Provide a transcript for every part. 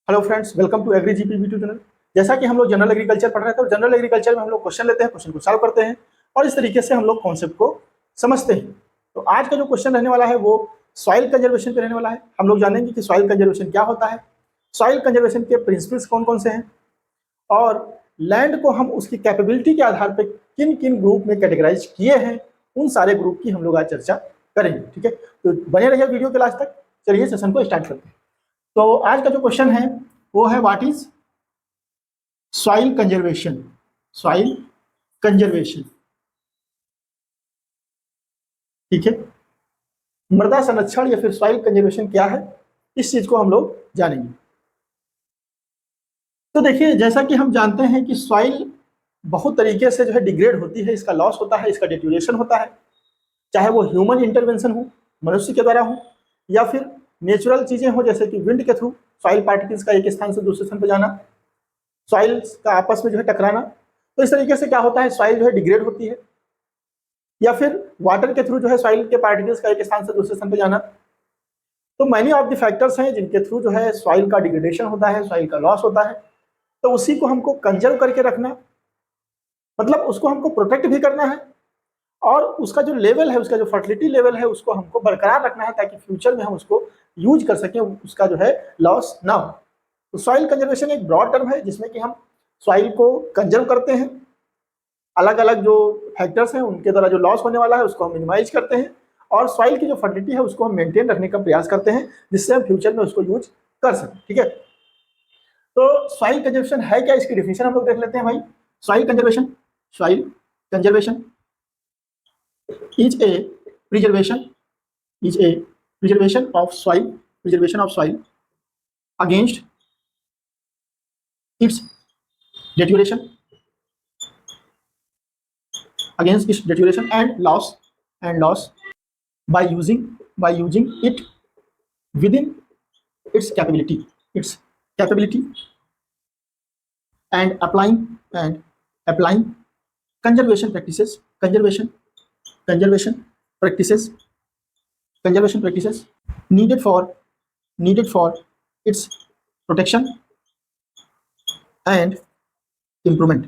Hello friends, welcome to agri GP YouTube channel. जैसा कि हम लोग जनरल एग्रीकल्चर पढ़ रहे थे और जनरल एग्रीकल्चर में हम लोग क्वेश्चन लेते हैं, क्वेश्चन को सॉल्व करते हैं और इस तरीके से हम लोग कॉन्सेप्ट को समझते हैं। तो आज का जो क्वेश्चन रहने वाला है वो सॉइल कंजर्वेशन पे रहने वाला है। हम लोग जानेंगे कि सॉइल कंजर्वेशन क्या होता है, सॉइल कंजर्वेशन के प्रिंसिपल्स कौन कौन से हैं और लैंड को हम उसकी कैपेबिलिटी के आधार पर किन किन ग्रुप में कैटेगराइज किए हैं, उन सारे ग्रुप की हम लोग आज चर्चा करेंगे। ठीक है, तो बने रहिए वीडियो के लास्ट तक। चलिए सेशन को स्टार्ट करते हैं। तो आज का जो क्वेश्चन है वो है what is soil conservation. Soil conservation, ठीक है, मृदा संरक्षण या फिर सॉइल कंजर्वेशन क्या है, इस चीज को हम लोग जानेंगे। तो देखिए, जैसा कि हम जानते हैं कि सॉइल बहुत तरीके से जो है डिग्रेड होती है, इसका लॉस होता है, इसका डिटोरेशन होता है, चाहे वो ह्यूमन इंटरवेंशन हो, मनुष्य के द्वारा हो, या फिर नेचुरल चीजें हो जैसे कि विंड के थ्रू सॉइल पार्टिकल्स का एक स्थान से दूसरे स्थान पर जाना, सॉइल का आपस में जो है टकराना। तो इस तरीके से क्या होता है, सॉइल जो है डिग्रेड होती है, या फिर वाटर के थ्रू जो है सॉइल के पार्टिकल्स का एक स्थान से दूसरे स्थान पर जाना। तो मैनी ऑफ द फैक्टर्स हैं जिनके थ्रू जो है सॉइल का डिग्रेडेशन होता है, सॉइल का लॉस होता है। तो उसी को हमको कंजर्व करके रखना, मतलब उसको हमको प्रोटेक्ट भी करना है और उसका जो लेवल है, उसका जो फर्टिलिटी लेवल है, उसको हमको बरकरार रखना है ताकि फ्यूचर में हम उसको यूज कर सकें, उसका जो है लॉस ना हो। तो सॉइल कंजर्वेशन एक ब्रॉड टर्म है जिसमें कि हम सॉइल को कंजर्व करते हैं, अलग अलग जो फैक्टर्स हैं उनके द्वारा जो लॉस होने वाला है उसको हम मिनिमाइज करते हैं और सॉइल की जो फर्टिलिटी है उसको हम मेंटेन रखने का प्रयास करते हैं जिससे हम फ्यूचर में उसको यूज कर सकें। ठीक है, तो सॉइल कंजर्वेशन है क्या, इसकी डिफिनेशन हम लोग देख लेते हैं भाई। Soil conservation is a preservation of soil against its deterioration and loss by using it within its capability and applying conservation practices needed for its protection and improvement।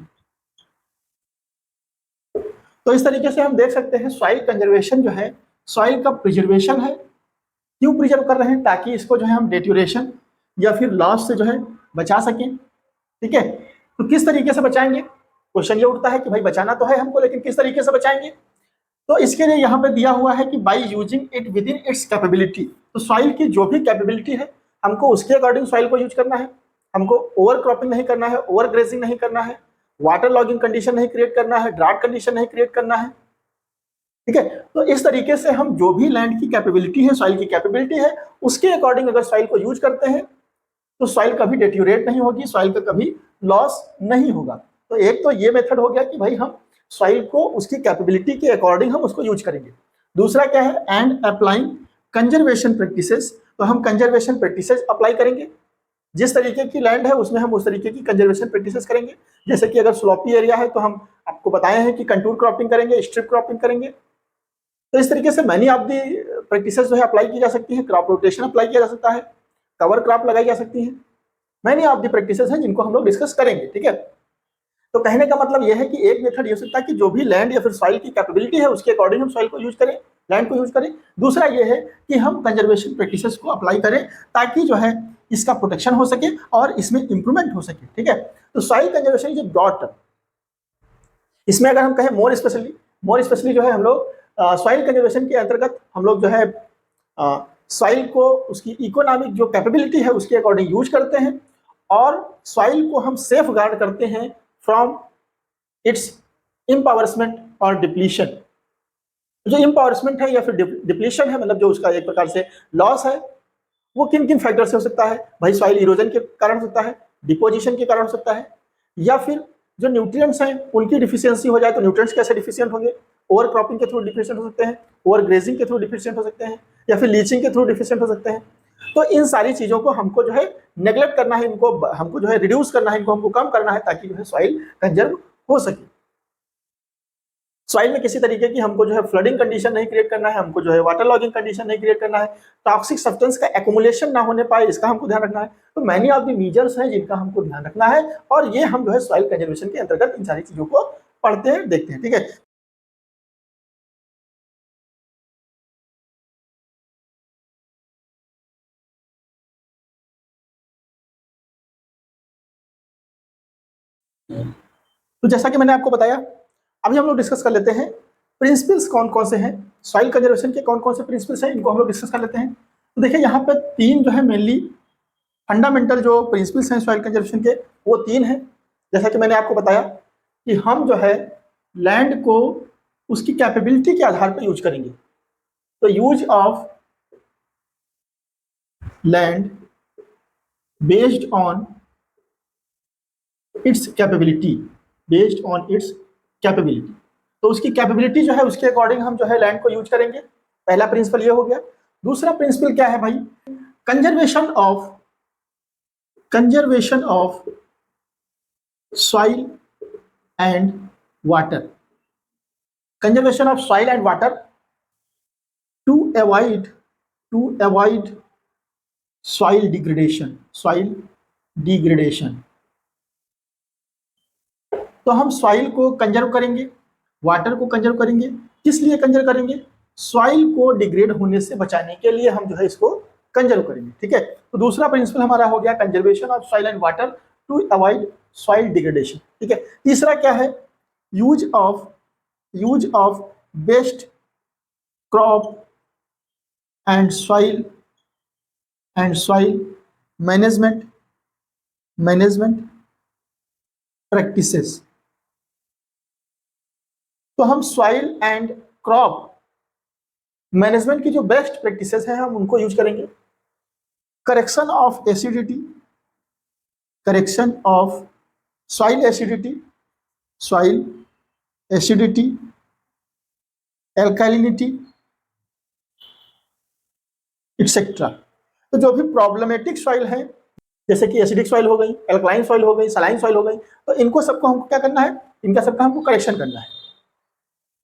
तो इस तरीके से हम देख सकते हैं सॉइल कंजर्वेशन जो है सॉइल का प्रिजर्वेशन है। क्यों प्रिजर्व कर रहे हैं? ताकि इसको जो है हम डेट्यूरेशन या फिर लॉस से जो है बचा सकें। ठीक है, तो किस तरीके से बचाएंगे? क्वेश्चन ये उठता है कि भाई बचाना तो है हमको, लेकिन किस तरीके से बचाएंगे? तो इसके लिए यहाँ पे दिया हुआ है कि by using it with in its capability. तो सॉइल की जो भी कैपेबिलिटी है हमको उसके अकॉर्डिंग सॉइल को यूज करना है। हमको ओवर क्रॉपिंग नहीं करना है, ओवर ग्रेजिंग नहीं करना है, वाटर लॉगिंग कंडीशन नहीं क्रिएट करना है, ड्राउट कंडीशन नहीं क्रिएट करना है। ठीक है, तो इस तरीके से हम जो भी लैंड की कैपेबिलिटी है, सॉइल की कैपेबिलिटी है, उसके अकॉर्डिंग अगर सॉइल को यूज करते हैं तो सॉइल कभी डेट्यूरेट नहीं होगी, सॉइल का कभी लॉस नहीं होगा। तो एक तो ये मेथड हो गया कि भाई हम सॉइल को उसकी कैपेबिलिटी के अकॉर्डिंग हम उसको यूज करेंगे। दूसरा क्या है, एंड अप्लाइंग कंजर्वेशन प्रैक्टिसेस। तो हम कंजर्वेशन प्रैक्टिसेस अप्लाई करेंगे, जिस तरीके की लैंड है उसमें हम उस तरीके की कंजर्वेशन प्रैक्टिसेस करेंगे। जैसे कि अगर स्लोपी एरिया है तो हम आपको बताए हैं कि कंटूर क्रॉपिंग करेंगे, स्ट्रिप क्रॉपिंग करेंगे। तो इस तरीके से मैनी ऑफ दी प्रैक्टिसेस जो है अप्लाई की जा सकती है। क्रॉप रोटेशन अप्लाई किया जा सकता है, कवर क्रॉप लगाई जा सकती है, मैनी ऑफ दी प्रैक्टिसेस हैं जिनको हम लोग डिस्कस करेंगे। ठीक है, तो कहने का मतलब यह है कि एक मेथड ये हो सकता है कि जो भी लैंड या फिर सॉइल की कैपेबिलिटी है उसके अकॉर्डिंग हम सॉइल को यूज करें, लैंड को यूज करें। दूसरा ये है कि हम कंजर्वेशन प्रैक्टिसेस को अप्लाई करें ताकि जो है इसका प्रोटेक्शन हो सके और इसमें इंप्रूवमेंट हो सके। ठीक है, तो soil conservation is a broad term. इसमें अगर हम कहें मोर स्पेशली जो है हम लोग सॉइल कंजर्वेशन के अंतर्गत हम लोग जो है सॉइल को उसकी इकोनॉमिक जो कैपेबिलिटी है उसके अकॉर्डिंग यूज करते हैं और सॉइल को हम सेफ गार्ड करते हैं फ्रॉम इट्स इम्पावरमेंट और डिप्लीशन। जो इम्पावरमेंट है या फिर डिप्लीशन है, मतलब जो उसका एक प्रकार से लॉस है, वो किन किन फैक्टर से हो सकता है भाई? सॉइल इरोजन के कारण हो सकता है, डिपोजिशन के कारण हो सकता है, या फिर जो न्यूट्रिएंट्स हैं उनकी डिफिशियंसी हो जाए तो न्यूट्रिएंट्स कैसे डिफिशियंट होंगे? ओवर क्रॉपिंग के थ्रू डिफिशियंट हो सकते हैं, ओवर ग्रेजिंग के थ्रू डिफिशियंट हो सकते हैं, या फिर लीचिंग के थ्रू डिफिशियंट हो सकते हैं। तो इन सारी चीजों को हमको जो है नेग्लेक्ट करना है, इनको हमको जो है रिड्यूस करना है, इनको हमको कम करना है ताकि जो है सॉइल कंजर्व हो सके। सॉइल में किसी तरीके की हमको जो है फ्लडिंग कंडीशन नहीं क्रिएट करना है, हमको जो है वाटर लॉगिंग कंडीशन नहीं क्रिएट करना है, टॉक्सिक सब्सटेंस का एक्युमुलेशन ना होने पाए, इसका हमको ध्यान रखना है। तो मैनी ऑफ द मेजर्स हैं जिनका हमको ध्यान रखना है, और ये हम जो है सॉइल कंजर्वेशन के अंतर्गत इन सारी चीजों को पढ़ते हैं, देखते हैं। ठीक है, तो जैसा कि मैंने आपको बताया, अभी हम लोग डिस्कस कर लेते हैं प्रिंसिपल्स कौन कौन से हैं, सॉइल कंजर्वेशन के कौन कौन से प्रिंसिपल्स हैं, इनको हम लोग डिस्कस कर लेते हैं। तो देखिए यहाँ पे तीन जो है मेनली फंडामेंटल जो प्रिंसिपल्स हैं सॉइल कंजर्वेशन के, वो तीन हैं। जैसा कि मैंने आपको बताया कि हम जो है लैंड को उसकी कैपेबिलिटी के आधार पर यूज करेंगे। तो use of land based on its capability, based on its capability, तो उसकी कैपेबिलिटी जो है उसके अकॉर्डिंग हम जो है लैंड को यूज करेंगे। पहला प्रिंसिपल ये हो गया। दूसरा प्रिंसिपल क्या है भाई, conservation of soil and water, conservation of soil and water to avoid soil degradation. तो हम सॉइल को कंजर्व करेंगे, वाटर को कंजर्व करेंगे। किस लिए कंजर्व करेंगे, सॉइल को डिग्रेड होने से बचाने के लिए हम जो है इसको कंजर्व करेंगे। ठीक है, तो दूसरा प्रिंसिपल हमारा हो गया conservation of soil and water to avoid soil degradation. ठीक है, तीसरा क्या है, use of best crop and soil management practices. तो हम सॉइल एंड क्रॉप मैनेजमेंट की जो बेस्ट प्रैक्टिसेस हैं हम उनको यूज करेंगे। Correction of soil acidity, एल्कालिनिटी etcetera. तो जो भी प्रॉब्लमेटिक सॉइल है, जैसे कि एसिडिक सॉइल हो गई, एल्कलाइन सॉइल हो गई, सलाइन सॉइल हो गई, तो इनको सबको हमको क्या करना है, इनका सबका हमको करेक्शन करना है।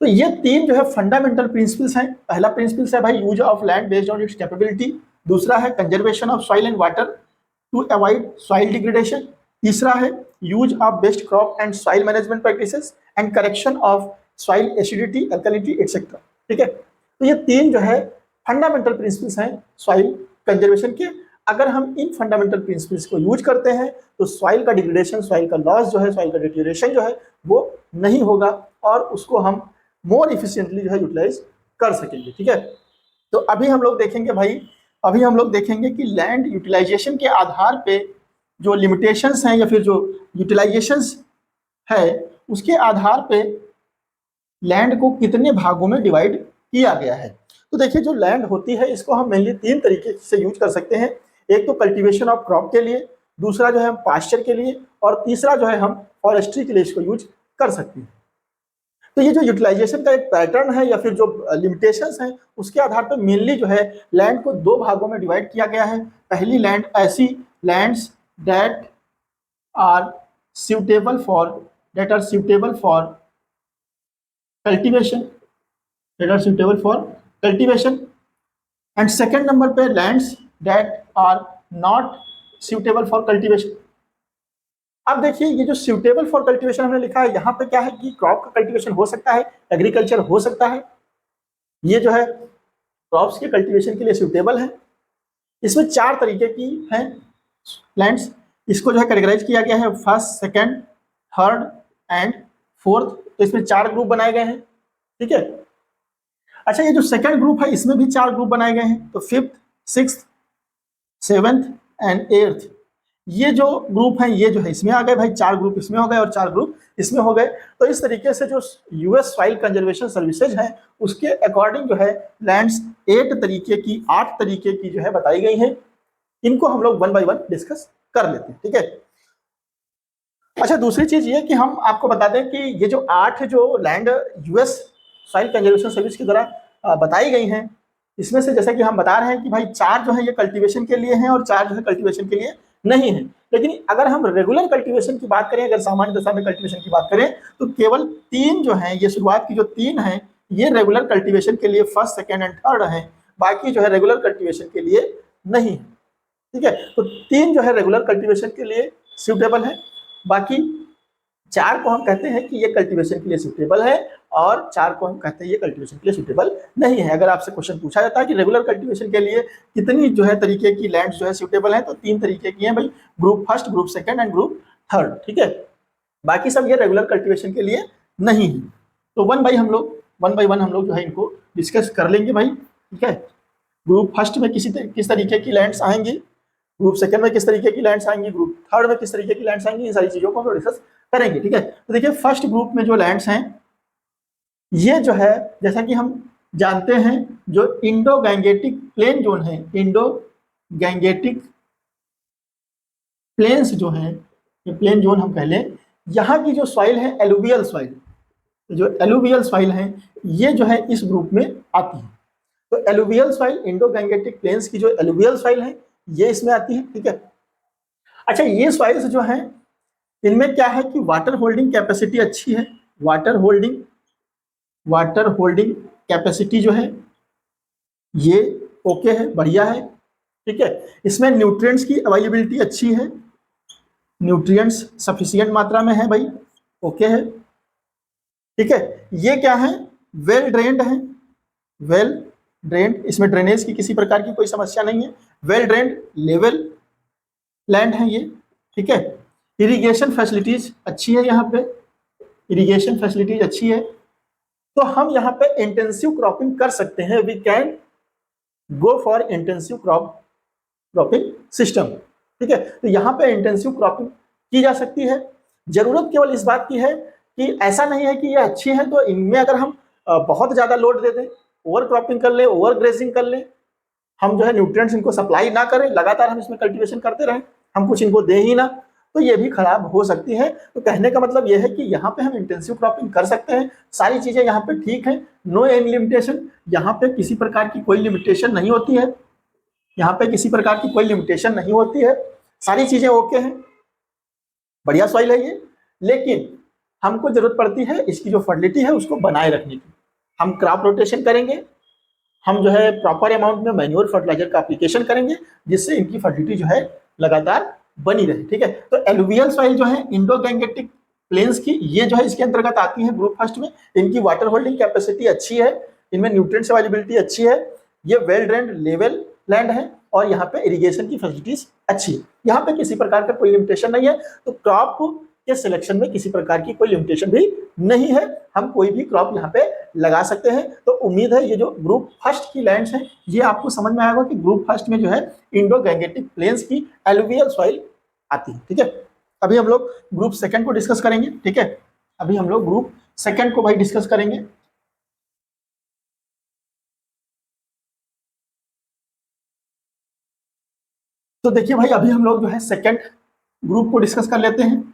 तो ये तीन जो है फंडामेंटल प्रिंसिपल्स हैं। पहला प्रिंसिपल्स है भाई use of land based on its capability, दूसरा है conservation of soil and water to avoid soil degradation, तीसरा है use of best crop and soil management practices and correction of soil acidity, alkalinity etcetera. ठीक है, तो ये तीन जो है फंडामेंटल प्रिंसिपल्स हैं सॉइल कंजर्वेशन के। अगर हम इन फंडामेंटल प्रिंसिपल्स को यूज करते हैं तो सॉइल का डिग्रेडेशन, सॉइल का लॉस जो है, सॉइल का डिटेरियोरेशन जो है वो नहीं होगा, और उसको हम मोर इफिशिएंटली जो है यूटिलाइज कर सकेंगे। ठीक है, तो अभी हम लोग देखेंगे कि लैंड यूटिलाइजेशन के आधार पे जो लिमिटेशंस हैं या फिर जो यूटिलाइजेशंस है उसके आधार पे लैंड को कितने भागों में डिवाइड किया गया है। तो देखिए जो लैंड होती है इसको हम मेनली तीन तरीके से यूज कर सकते हैं। एक तो कल्टीवेशन ऑफ क्रॉप के लिए, दूसरा जो है हम पास्चर के लिए, और तीसरा जो है हम फॉरेस्ट्री के लिए इसको यूज कर सकते हैं। तो ये जो यूटिलाइजेशन का एक पैटर्न है या फिर जो लिमिटेशंस हैं उसके आधार पर मेनली जो है लैंड को दो भागों में डिवाइड किया गया है। पहली लैंड ऐसी lands that are suitable for cultivation, and second number पे lands that are not suitable for cultivation। अब देखिए ये जो suitable for cultivation हमने लिखा है, यहाँ पे क्या है कि क्रॉप का कल्टीवेशन हो सकता है, एग्रीकल्चर हो सकता है, ये जो है क्रॉप्स के कल्टीवेशन के लिए suitable है। इसमें चार तरीके की हैं लैंड्स, इसको जो है कैटेगराइज किया गया है first, second, third and fourth. तो इसमें चार ग्रुप बनाए गए हैं। ठीक है, अच्छा ये जो सेकंड ग्रुप है इसमें भी चार ग्रुप बनाए गए हैं। तो fifth, sixth, seventh and eighth, ये जो ग्रुप हैं ये जो है इसमें आ गए भाई, चार ग्रुप इसमें हो गए और चार ग्रुप इसमें हो गए। तो इस तरीके से जो यूएस सॉइल कंजर्वेशन सर्विसेज हैं उसके अकॉर्डिंग जो है लैंड्स 8 तरीके की जो है बताई गई हैं। इनको हम लोग 1 बाय 1 डिस्कस कर लेते हैं। ठीक है, अच्छा दूसरी चीज ये कि हम आपको बता दें कि ये जो 8 जो land US soil conservation service के द्वारा बताई गई हैं, इसमें से जैसे कि हम बता रहे हैं कि भाई 4 जो है ये कल्टीवेशन के लिए हैं और 4 जो है कल्टीवेशन के लिए नहीं है। लेकिन अगर हम रेगुलर कल्टीवेशन की बात करें, अगर सामान्य दशा में कल्टीवेशन की बात करें, तो केवल 3 जो है, ये शुरुआत की जो 3 है, ये रेगुलर कल्टीवेशन के लिए फर्स्ट, सेकेंड एंड थर्ड है। बाकी जो है रेगुलर कल्टीवेशन के लिए नहीं है। ठीक है, तो 3 जो है रेगुलर कल्टीवेशन के लिए सूटेबल है, बाकी 4 को हम कहते हैं कि ये कल्टीवेशन के लिए सूटेबल है, और 4 को हम कहते हैं ये कल्टीवेशन के लिए सूटेबल नहीं है। अगर आपसे क्वेश्चन पूछा जाता है कि रेगुलर कल्टीवेशन के लिए कितनी जो है तरीके की लैंड जो है सूटेबल है, तो 3 तरीके की हैं भाई, group first, group second and group third. ठीक है, बाकी सब ये रेगुलर कल्टीवेशन के लिए नहीं है। तो वन बाय वन हम लोग जो है इनको डिस्कस कर लेंगे भाई। ठीक है, ग्रुप फर्स्ट में किस तरीके की लैंड्स आएंगी, ग्रुप सेकंड में किस तरीके की लैंड्स आएंगी, ग्रुप थर्ड में किस तरीके की लैंड्स आएंगी, इन सारी चीजों को हम डिस्कस करेंगे। ठीक है, तो देखिए फर्स्ट ग्रुप में जो लैंड्स हैं, ये जो है जैसा कि हम जानते हैं, जो इंडो गैंगेटिक प्लेन जोन है, इंडो गैंगेटिक प्लेन्स जो है, ये प्लेन जोन हम कह लें, यहाँ की जो सॉइल है एलुवियल सॉइल, जो एलुवियल सॉइल है ये जो है इस ग्रुप में आती है। तो alluvial soil, Indo Gangetic plains की जो एलुवियल सॉइल है ये इसमें आती है। ठीक है, अच्छा ये सॉइल्स जो है इनमें क्या है कि वाटर होल्डिंग कैपेसिटी अच्छी है, वाटर होल्डिंग कैपेसिटी जो है ये ओके है, बढ़िया है। ठीक है, इसमें न्यूट्रिएंट्स की अवेलेबिलिटी अच्छी है, न्यूट्रिएंट्स सफिशिएंट मात्रा में है भाई, ओके है। ठीक है, ये क्या है, वेल ड्रेन्ड है, वेल ड्रेन्ड, इसमें ड्रेनेज की किसी प्रकार की कोई समस्या नहीं है, वेल ड्रेन्ड लेवल लैंड है ये। ठीक है, इरिगेशन फैसिलिटीज अच्छी है, यहाँ पे इरिगेशन फैसिलिटीज अच्छी है, तो हम यहाँ पे इंटेंसिव क्रॉपिंग कर सकते हैं, we can go for intensive cropping system. ठीक है, तो यहाँ पे इंटेंसिव क्रॉपिंग की जा सकती है। जरूरत केवल इस बात की है कि ऐसा नहीं है कि ये अच्छी है तो इनमें अगर हम बहुत ज्यादा लोड दे दें, ओवर क्रॉपिंग कर ले, ओवर ग्रेजिंग कर ले, हम जो है न्यूट्रिएंट्स इनको सप्लाई ना करें, लगातार हम इसमें कल्टीवेशन करते रहें, हम कुछ इनको दे ही ना, तो ये भी खराब हो सकती है। तो कहने का मतलब ये है कि यहाँ पे हम इंटेंसिव क्रॉपिंग कर सकते हैं, सारी चीजें यहाँ पे ठीक है, नो एनी लिमिटेशन, यहाँ पे किसी प्रकार की कोई लिमिटेशन नहीं होती है, यहाँ पे किसी प्रकार की कोई लिमिटेशन नहीं होती है, सारी चीजें ओके हैं, बढ़िया सॉइल है ये। लेकिन हमको जरूरत पड़ती है इसकी जो फर्टिलिटी है उसको बनाए रखने की, हम क्रॉप रोटेशन करेंगे, हम जो है प्रॉपर अमाउंट में मैन्योर फर्टिलाइजर का एप्लीकेशन करेंगे, जिससे इनकी फर्टिलिटी जो है लगातार बनी रहे। ठीक है, तो एलुवियल सॉइल जो है इंडो गैंगेटिक प्लेन्स की, ये जो है इसके अंतर्गत आती है ग्रुप फर्स्ट में, इनकी वाटर होल्डिंग कैपेसिटी अच्छी है, इनमें न्यूट्रिएंट्स अवेलेबिलिटी अच्छी है, ये वेल ड्रेन्ड लेवल लैंड है, और यहाँ पे इरिगेशन की फैसिलिटीज अच्छी है, यहाँ पे किसी प्रकार का कोई लिमिटेशन नहीं है। तो क्रॉप के सिलेक्शन में किसी प्रकार की कोई लिमिटेशन भी नहीं है, हम कोई भी क्रॉप यहाँ पे लगा सकते हैं। तो उम्मीद है ये जो ग्रुप फर्स्ट की लैंड्स हैं ये आपको समझ में आएगा कि ग्रुप फर्स्ट में जो है इंडो गैंगेटिक प्लेन्स की एलुवियल सॉइल आती है। ठीक है, अभी हम लोग ग्रुप सेकंड को डिस्कस करेंगे। ठीक है, अभी हम लोग ग्रुप सेकंड को भाई डिस्कस करेंगे। तो देखिए भाई अभी हम लोग जो है सेकंड ग्रुप को डिस्कस कर लेते हैं,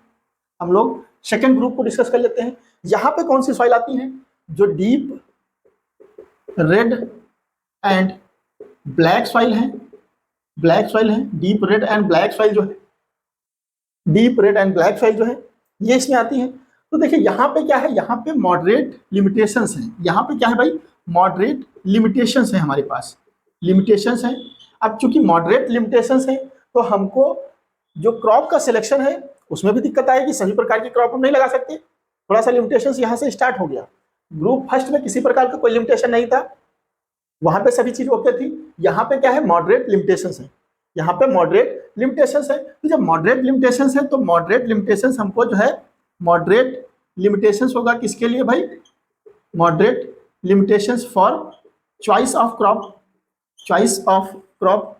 हम लोग सेकंड ग्रुप को डिस्कस कर लेते हैं। यहाँ पे कौन सी सॉइल आती है, जो deep red and black soil है, ब्लैक सॉइल है, deep red and black soil जो है, deep red and black soil जो है ये इसमें आती है। तो देखिए यहाँ पे क्या है, यहाँ पे मॉडरेट लिमिटेशंस हैं, यहाँ पे क्या है भाई, मॉडरेट लिमिटेशंस है, हमारे पास लिमिटेशंस है। अब चूंकि मॉडरेट लिमिटेशंस है तो हमको जो क्रॉप का सिलेक्शन है उसमें भी दिक्कत आएगी, सभी प्रकार की क्रॉप हम नहीं लगा सकते, थोड़ा सा लिमिटेशंस यहाँ से स्टार्ट हो गया। ग्रुप फर्स्ट में किसी प्रकार का कोई लिमिटेशन नहीं था, वहां पे सभी चीज ओके थी, यहाँ पे क्या है, मॉडरेट लिमिटेशंस है, यहाँ पे मॉडरेट लिमिटेशंस है। तो जब मॉडरेट लिमिटेशंस है तो मॉडरेट लिमिटेशंस हमको जो है, मॉडरेट लिमिटेशंस होगा किसके लिए भाई, moderate limitations for choice of crop, choice of crop.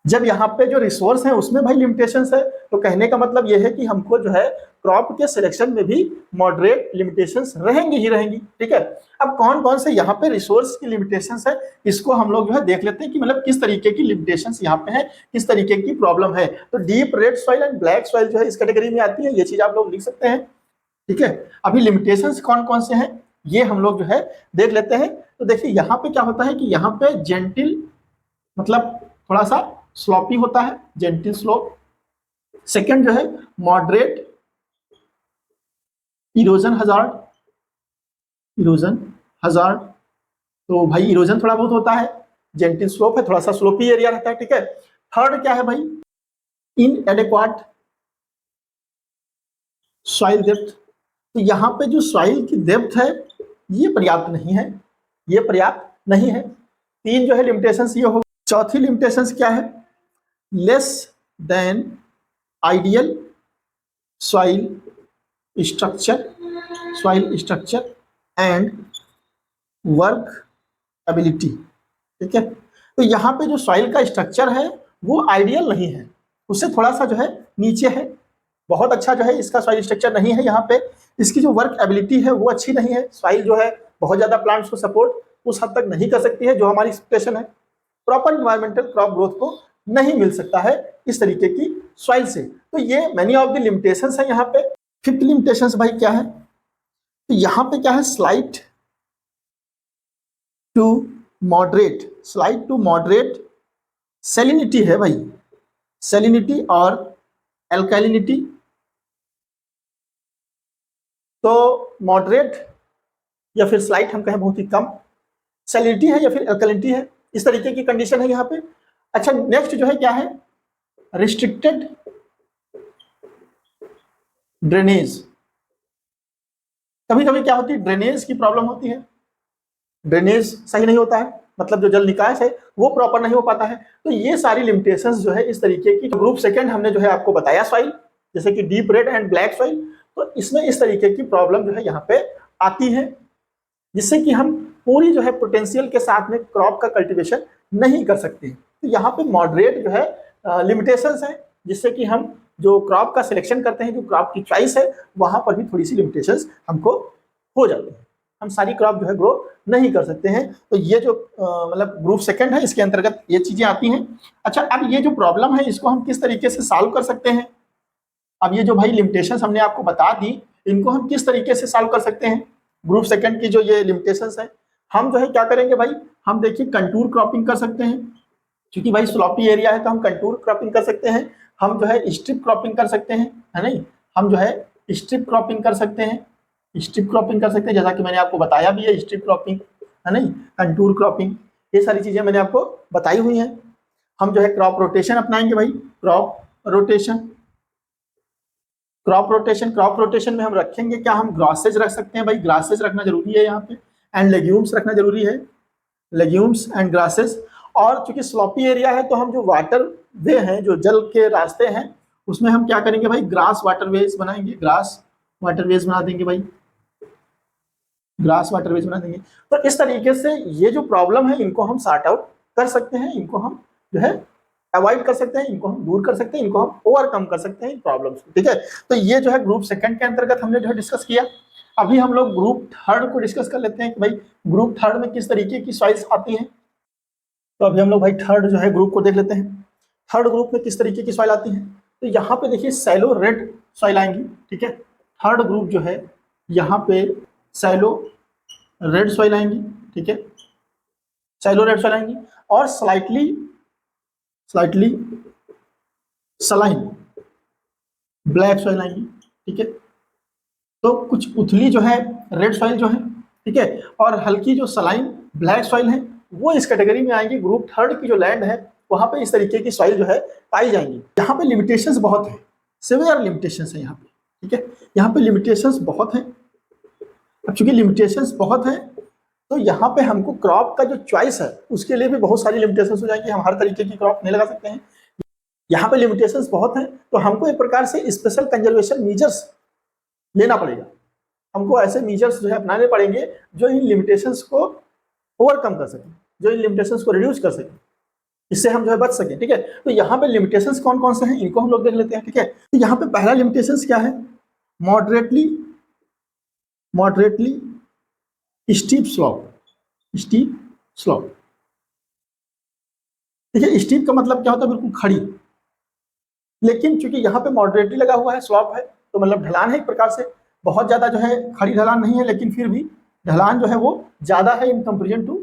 जब यहाँ पे जो रिसोर्स है उसमें भाई लिमिटेशंस है, तो कहने का मतलब यह है कि हमको जो है क्रॉप के सिलेक्शन में भी मॉडरेट लिमिटेशंस रहेंगी ही रहेंगी। ठीक है, अब कौन कौन से यहाँ पे रिसोर्स की लिमिटेशंस है इसको हम लोग जो है देख लेते हैं कि मतलब किस तरीके की लिमिटेशंस यहाँ पे है, किस तरीके की प्रॉब्लम है। तो deep red soil and black soil जो है इस कैटेगरी में आती है, ये चीज आप लोग लिख सकते हैं। ठीक है, अभी लिमिटेशंस कौन कौन से हैं ये हम लोग जो है देख लेते हैं। तो देखिए यहाँ पे क्या होता है कि यहाँ पे जेंटिल मतलब थोड़ा सा स्लॉपी होता है, जेंटल स्लोप। सेकंड जो है moderate erosion hazard, erosion hazard, तो भाई इरोजन थोड़ा बहुत होता है, जेंटल स्लोप है, थोड़ा सा स्लोपी एरिया रहता है, ठीक है। थर्ड क्या है भाई, इनएडेक्वाट सॉइल डेप्थ, तो यहाँ पे जो सॉइल की डेप्थ है ये पर्याप्त नहीं है, ये पर्याप्त नहीं है। तीन जो है लिमिटेशंस ये हो। चौथी लिमिटेशंस क्या है, less than ideal soil structure, soil structure and work ability, ठीक है। तो यहाँ पे जो सॉइल का स्ट्रक्चर है वो आइडियल नहीं है, उससे थोड़ा सा जो है नीचे है, बहुत अच्छा जो है इसका सॉइल स्ट्रक्चर नहीं है। यहाँ पे इसकी जो वर्क एबिलिटी है वो अच्छी नहीं है, सॉइल जो है बहुत ज्यादा प्लांट्स को सपोर्ट उस हद तक नहीं कर सकती है जो हमारी एक्सपेक्टेशन है। प्रॉपर इन्वायरमेंटल क्रॉप ग्रोथ को नहीं मिल सकता है इस तरीके की सॉइल से। तो ये मैनी ऑफ द लिमिटेशंस है यहाँ पे। फिफ्थ लिमिटेशंस भाई क्या है, तो यहाँ पे क्या है, slight to moderate, slight to moderate salinity है भाई, सैलिनिटी और एल्कालिनिटी। तो मॉडरेट या फिर स्लाइट हम कहें बहुत ही कम, सैलिनिटी है या फिर एल्कालिनिटी है, इस तरीके की कंडीशन है यहाँ पे। अच्छा नेक्स्ट जो है क्या है, रिस्ट्रिक्टेड ड्रेनेज। कभी कभी क्या होती है, ड्रेनेज की प्रॉब्लम होती है, ड्रेनेज सही नहीं होता है, मतलब जो जल निकास है वो प्रॉपर नहीं हो पाता है। तो ये सारी लिमिटेशंस जो है इस तरीके की। ग्रुप सेकंड हमने जो है आपको बताया सॉइल, जैसे कि deep red and black soil, तो इसमें इस तरीके की प्रॉब्लम जो है यहाँ पे आती है, जिससे कि हम पूरी जो है पोटेंशियल के साथ में क्रॉप का कल्टीवेशन नहीं कर सकते। तो यहाँ पे मॉडरेट जो है लिमिटेशंस है, जिससे कि हम जो क्रॉप का सिलेक्शन करते हैं, जो क्रॉप की चॉइस है, वहां पर भी थोड़ी सी लिमिटेशंस हमको हो जाती है, हम सारी क्रॉप जो है ग्रो नहीं कर सकते हैं। तो ये जो मतलब ग्रुप सेकंड है इसके अंतर्गत ये चीजें आती हैं। अच्छा अब ये जो प्रॉब्लम है इसको हम किस तरीके से सॉल्व कर सकते हैं, अब ये जो भाई लिमिटेशंस हमने आपको बता दी, इनको हम किस तरीके से सॉल्व कर सकते हैं। ग्रुप सेकंड की जो ये लिमिटेशंस है, हम जो है क्या करेंगे भाई, हम देखिए कंटूर क्रॉपिंग कर सकते हैं, क्योंकि भाई स्लॉपी एरिया है तो हम कंटूर क्रॉपिंग कर सकते हैं। हम जो है स्ट्रिप क्रॉपिंग कर सकते हैं, है नहीं, हम जो है स्ट्रिप क्रॉपिंग कर सकते हैं, स्ट्रिप क्रॉपिंग कर सकते हैं, जैसा कि मैंने आपको बताया भी है, स्ट्रिप क्रॉपिंग है नहीं, कंटूर क्रॉपिंग, ये सारी चीजें मैंने आपको बताई हुई हैं। हम जो है क्रॉप रोटेशन अपनाएंगे भाई, crop rotation, crop rotation, crop rotation में हम रखेंगे क्या, हम ग्रासेज रख सकते हैं भाई, ग्रासेज रखना जरूरी है यहाँ पे, एंड लेग्यूम्स रखना जरूरी है, लेग्यूम्स एंड ग्रासेस। और चूंकि स्लॉपी एरिया है तो हम जो वाटर वे हैं, जो जल के रास्ते हैं, उसमें हम क्या करेंगे भाई, ग्रास वाटरवेज बनाएंगे, ग्रास वाटरवेज बना देंगे भाई, ग्रास वाटरवेज बना देंगे। तो इस तरीके से ये जो प्रॉब्लम है इनको हम सॉर्ट आउट कर सकते हैं, इनको हम जो है अवॉइड कर सकते हैं, इनको हम दूर कर सकते हैं, इनको हम ओवरकम कर सकते हैं इन प्रॉब्लम्स को, ठीक है। तो ये जो है ग्रुप सेकंड के अंतर्गत हमने जो है डिस्कस किया। अभी हम लोग ग्रुप थर्ड को डिस्कस कर लेते हैं कि भाई ग्रुप थर्ड में किस तरीके की सॉइल्स आती हैं। तो अभी हम लोग भाई थर्ड जो है ग्रुप को देख लेते हैं, थर्ड ग्रुप में किस तरीके की सॉइल आती है। तो यहाँ पे देखिए सैलो रेड सॉइल आएंगी, ठीक है। थर्ड ग्रुप जो है यहाँ पे सैलो रेड सॉइल आएंगी, ठीक है, सैलो रेड सॉइल आएंगी, और स्लाइटली सलाइन ब्लैक सॉइल आएंगी, ठीक है। तो कुछ उथली जो है रेड सॉइल जो है, ठीक है, और हल्की जो सलाइन ब्लैक सॉइल है वो इस कैटेगरी में आएंगी। ग्रुप थर्ड की जो लैंड है वहां पे इस तरीके की सॉइल जो है पाई जाएंगी। यहाँ पे लिमिटेशंस बहुत है, सिवियर लिमिटेशंस है यहाँ पे, ठीक है, यहाँ पे लिमिटेशंस बहुत है। अब चूंकि लिमिटेशंस बहुत है तो यहाँ पे हमको क्रॉप का जो चॉइस है उसके लिए भी बहुत सारी लिमिटेशंस हो जाएंगी, हम हर तरीके की क्रॉप नहीं लगा सकते हैं। यहाँ पे लिमिटेशंस बहुत हैं, तो हमको एक प्रकार से स्पेशल कंजर्वेशन मीजर्स लेना पड़ेगा, हमको ऐसे मीजर्स जो है अपनाने पड़ेंगे जो इन लिमिटेशंस को ओवरकम कर सकें, जो इन लिमिटेशंस को रिड्यूस कर सकें, इससे हम जो है बच सकें, ठीक है। तो यहाँ पे लिमिटेशंस कौन कौन से हैं इनको हम लोग देख लेते हैं, ठीक है। तो यहाँ पे पहला लिमिटेशंस क्या है, moderately steep slope, steep slope, ठीक है। स्टीप का मतलब क्या होता है, बिल्कुल खड़ी, लेकिन चूंकि यहाँ पे मॉडरेटली लगा हुआ है, स्लोप है, तो मतलब ढलान है एक प्रकार से, बहुत ज्यादा जो है खड़ी ढलान नहीं है, लेकिन फिर भी ढलान जो है वो ज्यादा है इन कंपेरिजन टू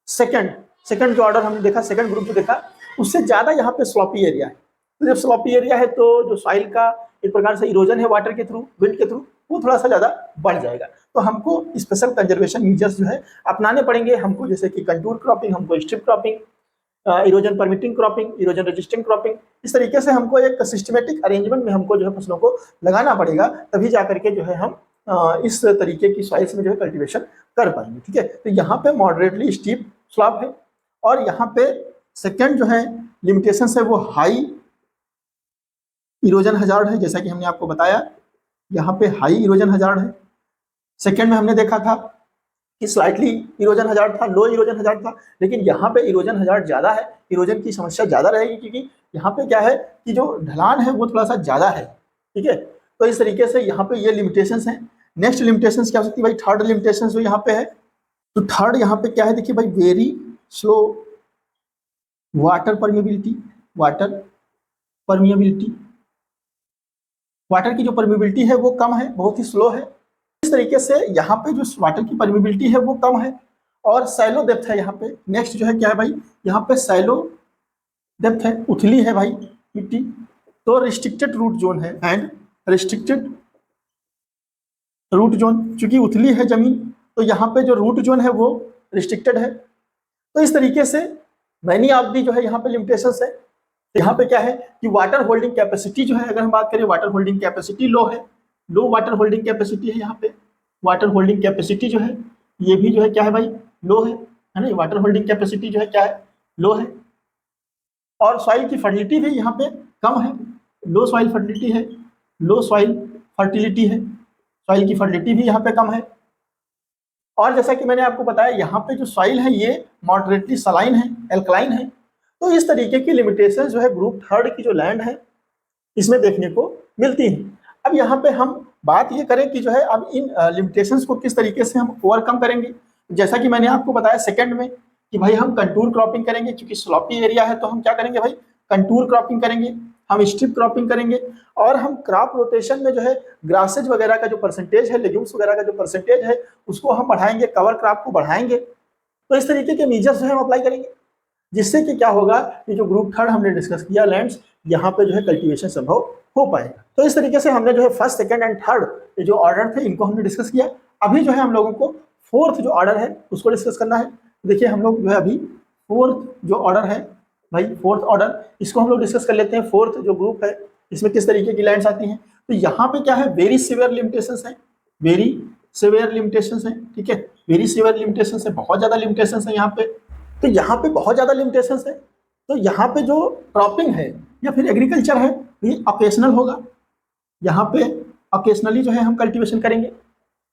सेकंड जो ऑर्डर हमने देखा, सेकंड ग्रुप जो देखा उससे ज़्यादा यहाँ पे स्लॉपी एरिया है। तो जब स्लॉपी एरिया है तो जो सॉइल का एक प्रकार से इरोजन है वाटर के थ्रू, विंड के थ्रू, वो थोड़ा सा ज़्यादा बढ़ जाएगा। तो हमको स्पेशल कंजर्वेशन मेजर्स जो है अपनाने पड़ेंगे हमको, जैसे कि कंटूर क्रॉपिंग, हमको strip cropping, erosion permitting cropping, erosion resisting cropping, इस तरीके से हमको एक सिस्टमेटिक अरेंजमेंट में हमको जो है फसलों को लगाना पड़ेगा, तभी जा करके जो है हम इस तरीके की सॉइल्स में जो है कल्टीवेशन कर पाएंगे। ठीक है, तो यहाँ पे मॉडरेटली स्टीप स्लॉप है, और यहाँ पे सेकेंड जो है लिमिटेशन है वो हाई इरोजन हजार्ड है, जैसा कि हमने आपको बताया यहाँ पे हाई इरोजन हजार्ड है। सेकेंड में हमने देखा था कि स्लाइटली इरोजन हजार्ड था, लो इरोजन हजार्ड था, लेकिन यहाँ पे इरोजन हजार्ड ज़्यादा है, इरोजन की समस्या ज़्यादा रहेगी, क्योंकि यहाँ पे क्या है कि जो ढलान है वो थोड़ा सा ज़्यादा है। ठीक है, तो इस तरीके से यहाँ पे ये लिमिटेशंस हैं। नेक्स्ट लिमिटेशंस क्या हो सकती है भाई, थर्ड लिमिटेशन जो यहाँ पे है, तो थर्ड यहाँ पे क्या है, देखिए भाई, very slow water permeability, water permeability, water की जो परमिबिलिटी है वो कम है, बहुत ही स्लो है। इस तरीके से यहाँ पे जो वाटर की परमिबिलिटी है वो कम है, और सैलो डेप्थ है यहाँ पे। नेक्स्ट जो है क्या है भाई, यहाँ पे सैलो डेप्थ है, उथली है भाई मिट्टी, तो रिस्ट्रिक्टेड रूट जोन है, एंड रिस्ट्रिक्टेड रूट जोन, चूंकि उथली है जमीन तो यहाँ पे जो रूट जोन है वो रिस्ट्रिक्टेड है। तो इस तरीके से मैनी ऑफ दी जो है यहाँ पे लिमिटेशंस है। यहाँ पे क्या है कि वाटर होल्डिंग कैपेसिटी जो है, अगर हम बात करें, वाटर होल्डिंग कैपेसिटी लो है, लो वाटर होल्डिंग कैपेसिटी है यहाँ पे। वाटर होल्डिंग कैपेसिटी जो है ये भी जो है क्या है भाई, लो है ना, वाटर होल्डिंग कैपेसिटी जो है क्या है, लो है। और सॉइल की फर्टिलिटी भी यहाँ पे कम है, लो सॉइल फर्टिलिटी है, लो सॉइल फर्टिलिटी है, सॉइल की फर्टिलिटी भी यहाँ पे कम है। और जैसा कि मैंने आपको बताया यहाँ पे जो सॉइल है ये मॉडरेटली सलाइन है, एल्कलाइन है। तो इस तरीके की लिमिटेशन जो है ग्रुप थर्ड की जो लैंड है इसमें देखने को मिलती है। अब यहाँ पे हम बात ये करें कि जो है अब इन लिमिटेशंस को किस तरीके से हम ओवरकम करेंगे। जैसा कि मैंने आपको बताया सेकंड में कि भाई हम कंटूर क्रॉपिंग करेंगे, क्योंकि स्लॉपी एरिया है तो हम क्या करेंगे भाई, कंटूर क्रॉपिंग करेंगे, हम स्ट्रिप क्रॉपिंग करेंगे, और हम क्रॉप रोटेशन में जो है ग्रासेज वगैरह का जो परसेंटेज है, लेग्यूम्स वगैरह का जो परसेंटेज है उसको हम बढ़ाएंगे, कवर क्रॉप को बढ़ाएंगे। तो इस तरीके के मेजर्स जो है हम अप्लाई करेंगे, जिससे कि क्या होगा कि जो ग्रुप थर्ड हमने डिस्कस किया लैंड्स, यहाँ पे जो है कल्टीवेशन संभव हो पाएगा। तो इस तरीके से हमने जो है फर्स्ट, सेकंड एंड थर्ड जो ऑर्डर थे इनको हमने डिस्कस किया। अभी जो है हम लोगों को फोर्थ जो ऑर्डर है उसको डिस्कस करना है। देखिए हम लोग जो है अभी फोर्थ जो ऑर्डर है भाई, फोर्थ ऑर्डर, इसको हम लोग डिस्कस कर लेते हैं। फोर्थ जो ग्रुप है इसमें किस तरीके की लैंड्स आती हैं। तो यहाँ पे क्या है, वेरी सीवियर लिमिटेशंस है, वेरी सीवियर लिमिटेशंस है। ठीक है, वेरी सीवियर लिमिटेशंस है, बहुत ज्यादा लिमिटेशंस है यहाँ पे। तो यहाँ पे बहुत ज्यादा लिमिटेशंस है, तो यहाँ पे जो क्रॉपिंग है या फिर एग्रीकल्चर है ये ऑकेशनल होगा। यहाँ पे ऑकेशनली जो है हम कल्टीवेशन करेंगे,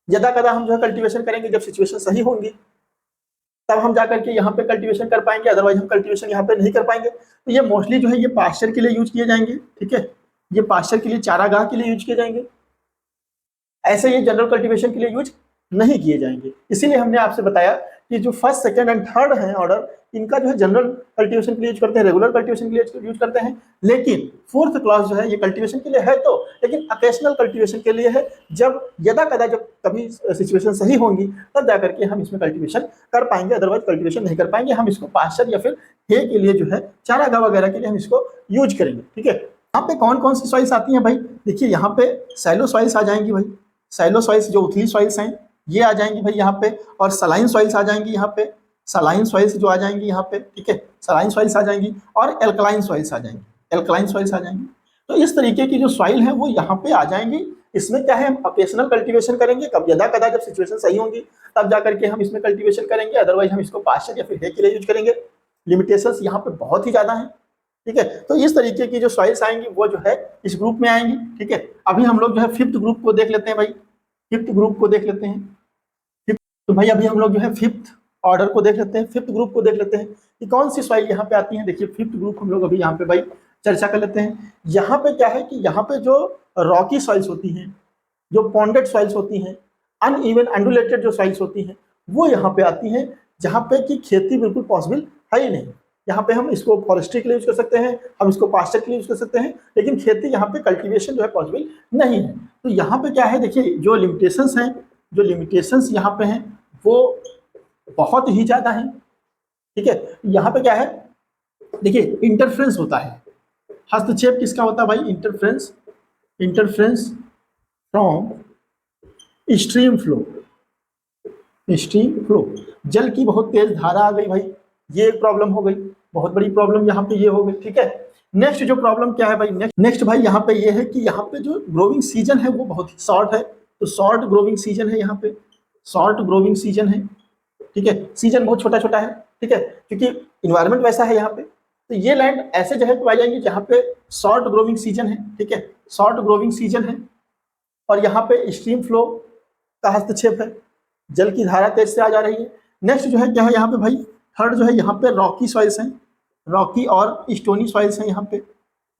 ज्यादा कदा हम जो है कल्टीवेशन करेंगे जब सिचुएशन सही होंगी, तब हम जाकर के यहाँ पे कल्टीवेशन कर पाएंगे, अदरवाइज हम कल्टीवेशन यहाँ पे नहीं कर पाएंगे। तो ये मोस्टली जो है ये पास्चर के लिए यूज किए जाएंगे। ठीक है, ये पास्चर के लिए, चारागाह के लिए यूज किए जाएंगे, ऐसे ये जनरल कल्टीवेशन के लिए यूज नहीं किए जाएंगे। इसीलिए हमने आपसे बताया कि जो फर्स्ट, सेकंड एंड थर्ड है ऑर्डर, इनका जो है जनरल कल्टीवेशन के लिए यूज करते हैं, रेगुलर कल्टीवेशन के लिए यूज करते हैं। लेकिन फोर्थ क्लास जो है ये कल्टीवेशन के लिए है तो, लेकिन ऑकेशनल कल्टीवेशन के लिए है, जब यदा कदा जब कभी सिचुएशन सही होंगी तब जाकर के हम इसमें कल्टीवेशन कर पाएंगे, अदरवाइज कल्टीवेशन नहीं कर पाएंगे। हम इसको पास्चर या फिर हे के लिए जो है चारागाह वगैरह के लिए हम इसको यूज करेंगे। ठीक है, यहाँ पे कौन कौन सी सॉइल्स आती हैं भाई, देखिए यहाँ पे सैलो सॉइल्स आ जाएंगी भाई, सैलो सॉइल्स जो उथली सॉइल्स हैं ये आ जाएंगी भाई यहाँ पे, और सलाइन सॉइल्स आ जाएंगी यहाँ पे, सलाइन सॉइल्स जो आ जाएंगी यहाँ पे। ठीक है, सलाइन सॉइल्स आ जाएंगी, और एल्कलाइन सॉइल्स आ जाएंगी, एल्कलाइन सॉइल्स आ जाएंगी। तो इस तरीके की जो सॉइल है वो यहाँ पे आ जाएंगी। इसमें क्या है, हम ऑकेशनल कल्टीवेशन करेंगे, कब यदा कदा जब सिचुएशन सही होंगी तब जाकर के हम इसमें कल्टीवेशन करेंगे, अदरवाइज हम इसको पास्चर या फिर हे के लिए यूज करेंगे। लिमिटेशंस यहाँ पे बहुत ही ज्यादा है। ठीक है, तो इस तरीके की जो सॉइल्स आएंगी वो जो है इस ग्रुप में आएंगी। ठीक है, अभी हम लोग जो है फिफ्थ ग्रुप को देख लेते हैं भाई, फिफ्थ ग्रुप को देख लेते हैं। तो भाई अभी हम लोग जो है फिफ्थ ऑर्डर को देख लेते हैं, फिफ्थ ग्रुप को देख लेते हैं कि कौन सी सॉइल यहाँ पे आती है। देखिए फिफ्थ ग्रुप हम लोग अभी यहाँ पे भाई चर्चा कर लेते हैं। यहाँ पे क्या है कि यहाँ पे जो रॉकी सॉइल्स होती हैं, जो पॉन्डेड सॉइल्स होती हैं, अनइवन अंडुलेटेड जो सॉइल्स होती हैं वो यहाँ पे आती हैं, जहाँ पे कि खेती बिल्कुल पॉसिबल है ही नहीं। यहाँ पे हम इसको फॉरेस्ट्री के लिए यूज कर सकते हैं, हम इसको पास्चर के लिए यूज कर सकते हैं, लेकिन खेती यहाँ पे कल्टीवेशन जो है पॉसिबल नहीं है। तो यहाँ पे क्या है, देखिए जो लिमिटेशंस हैं, जो लिमिटेशंस यहाँ पे हैं वो बहुत ही ज्यादा हैं। ठीक है, यहाँ पे क्या है देखिए इंटरफ्रेंस होता है, हस्तक्षेप किसका होता है भाई, interference, interference from stream flow, stream flow, जल की बहुत तेज धारा आ गई भाई, ये एक प्रॉब्लम हो गई, बहुत बड़ी प्रॉब्लम यहाँ पे ये हो गई, ठीक है। नेक्स्ट जो प्रॉब्लम क्या है भाई, नेक्स्ट भाई यहाँ पे ये है कि यहाँ पे जो ग्रोविंग सीजन है वो बहुत ही शॉर्ट है, तो शॉर्ट ग्रोविंग सीजन है यहाँ पे, शॉर्ट ग्रोविंग सीजन है, ठीक है, सीजन बहुत छोटा छोटा है, ठीक है, क्योंकि इन्वायरमेंट वैसा है यहाँ पे। तो ये लैंड ऐसे जगह पे पाई जाएंगे जहाँ पे शॉर्ट ग्रोविंग सीजन है, ठीक है, शॉर्ट ग्रोविंग सीजन है, और यहाँ पे स्ट्रीम फ्लो का हस्तक्षेप है, जल की धारा तेज से आ जा रही है। नेक्स्ट जो है क्या है यहाँ पे भाई, थर्ड जो है यहाँ पे रॉकी सॉइल्स हैं, रॉकी और स्टोनी सॉइल्स हैं यहाँ पे,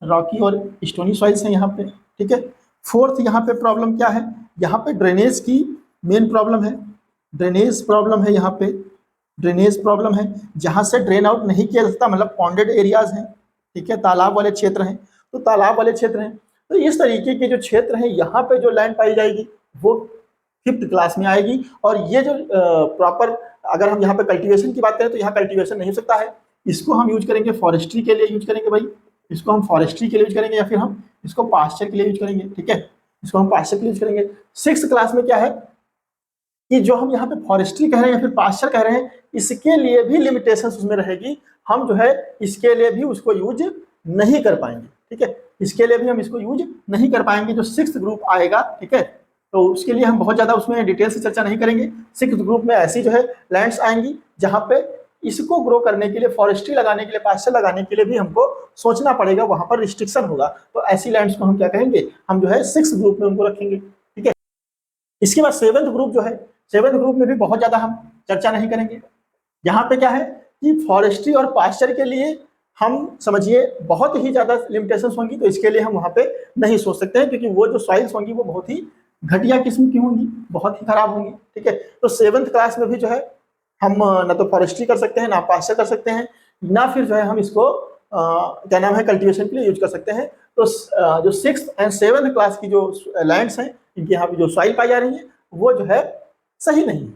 रॉकी और स्टोनी सॉइल्स हैं यहाँ पे, ठीक है। फोर्थ यहाँ पे प्रॉब्लम क्या है, यहाँ पे ड्रेनेज की मेन प्रॉब्लम है, ड्रेनेज प्रॉब्लम है यहाँ पे, ड्रेनेज प्रॉब्लम है, जहाँ से ड्रेन आउट नहीं किया जा सकता, मतलब पॉन्डेड एरियाज हैं, ठीक है, तालाब वाले क्षेत्र हैं, तो तालाब वाले क्षेत्र हैं, तो इस तरीके के जो क्षेत्र हैं यहाँ पे जो लैंड पाई जाएगी वो 5th क्लास में आएगी। और ये जो प्रॉपर, अगर हम यहाँ पे कल्टीवेशन की बात करें तो यहाँ कल्टीवेशन नहीं हो सकता है, इसको हम यूज करेंगे फॉरेस्ट्री के लिए यूज करेंगे भाई, इसको हम फॉरेस्ट्री के लिए यूज करेंगे, या फिर हम इसको पास्चर के लिए यूज करेंगे, ठीक है, इसको हम पास्चर के लिए यूज करेंगे। 6th क्लास में क्या है कि जो हम यहाँ पे फॉरेस्ट्री कह रहे हैं या फिर पास्चर कह रहे हैं, इसके लिए भी लिमिटेशंस उसमें रहेगी, हम जो है इसके लिए भी उसको यूज नहीं कर पाएंगे, ठीक है, इसके लिए भी हम इसको यूज नहीं कर पाएंगे। जो 6th ग्रुप आएगा, ठीक है, तो उसके लिए हम बहुत ज्यादा उसमें डिटेल से चर्चा नहीं करेंगे। 6th ग्रुप में ऐसी जो है लैंड्स आएंगी जहाँ पे इसको ग्रो करने के लिए, फॉरेस्ट्री लगाने के लिए, पास्चर लगाने के लिए भी हमको सोचना पड़ेगा, वहां पर रिस्ट्रिक्शन होगा, तो ऐसी लैंड्स को हम क्या कहेंगे, हम जो है 6th ग्रुप में उनको रखेंगे, ठीक है। इसके बाद 7th ग्रुप जो है, 7th ग्रुप में भी बहुत ज्यादा हम चर्चा नहीं करेंगे। यहाँ पे क्या है कि फॉरेस्ट्री और पास्चर के लिए हम समझिए बहुत ही ज्यादा लिमिटेशंस होंगी, तो इसके लिए हम वहां पे नहीं सोच सकते हैं, क्योंकि वो जो सॉइल्स होंगी वो बहुत ही घटिया किस्म की होंगी, बहुत ही खराब होंगी, ठीक है। तो 7th क्लास में भी जो है हम ना तो फॉरेस्ट्री कर सकते हैं, ना पास्चर कर सकते हैं, ना फिर जो है हम इसको क्या नाम है कल्टीवेशन के लिए यूज कर सकते हैं। तो जो 6th एंड 7th क्लास की जो लैंड्स हैं, इनकी यहाँ पे जो सॉइल पाई जा रही है वो जो है सही नहीं है,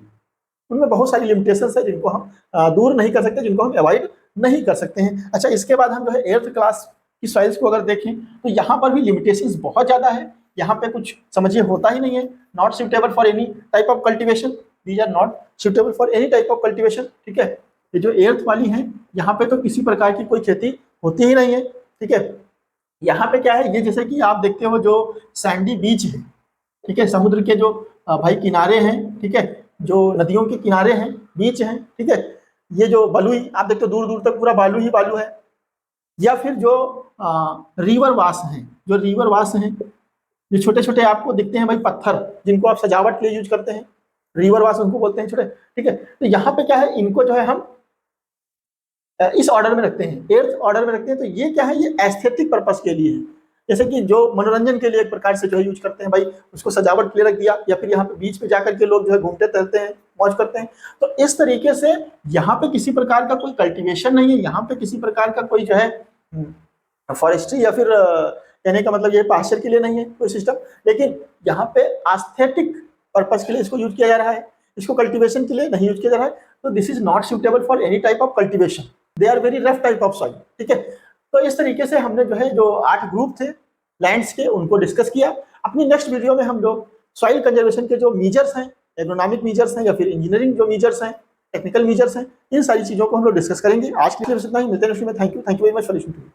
उनमें बहुत सारी लिमिटेशंस है जिनको हम दूर नहीं कर सकते, जिनको हम अवॉइड नहीं कर सकते हैं। अच्छा, इसके बाद हम जो है 8th क्लास की सॉइल्स को अगर देखें तो यहाँ पर भी लिमिटेशंस बहुत ज़्यादा है, यहाँ पे कुछ समझिए होता ही नहीं है, not suitable for any type of cultivation, these are not suitable for any type of cultivation, ठीक है। ये जो 8th वाली है यहाँ पे तो किसी प्रकार की कोई खेती होती ही नहीं है, ठीक है। यहाँ पे क्या है, ये जैसे कि आप देखते हो जो सैंडी बीच है, ठीक है, समुद्र के जो भाई किनारे हैं, ठीक है, जो नदियों के किनारे हैं, बीच हैं, ठीक है, ये जो बलुई आप देखते हो दूर दूर तक पूरा बालू ही बालू है, या फिर जो रिवर वास हैं, जो रिवर वास हैं, जो छोटे छोटे आपको दिखते हैं भाई पत्थर, जिनको आप सजावट के लिए यूज करते हैं, रिवर वास उनको बोलते हैं छोटे, ठीक है। तो यहाँ पे क्या है, इनको जो है हम इस ऑर्डर में रखते हैं, 8th ऑर्डर में रखते हैं। तो ये क्या है, ये एस्थेटिक पर्पस के लिए है, जैसे कि जो मनोरंजन के लिए एक प्रकार से जो है यूज करते हैं भाई, उसको सजावट के लिए रख दिया, या फिर यहाँ पे बीच पे जाकर के लोग जो है घूमते टहलते हैं, मौज करते हैं। तो इस तरीके से यहाँ पे किसी प्रकार का कोई कल्टीवेशन नहीं है, यहाँ पे किसी प्रकार का कोई जो है फॉरेस्ट्री या फिर कहने का मतलब ये पास्चर के लिए नहीं है कोई सिस्टम, लेकिन यहाँ पे एस्थेटिक पर्पस के लिए इसको यूज किया जा रहा है, इसको कल्टीवेशन के लिए नहीं यूज किया जा रहा है। तो this is not suitable for any type of cultivation, they are very rough type of soil, ठीक है। तो इस तरीके से हमने जो है जो 8 ग्रुप थे लैंड्स के उनको डिस्कस किया। अपनी नेक्स्ट वीडियो में हम लोग सॉइल कंजर्वेशन के जो मेजर्स हैं, एग्रोनॉमिक मेजर्स हैं या फिर इंजीनियरिंग जो मेजर्स हैं, टेक्निकल मेजर्स हैं, इन सारी चीजों को हम लोग डिस्कस करेंगे। आज के लिए इतना ही, मिलते हैं नेक्स्ट में। Thank you very much for listening.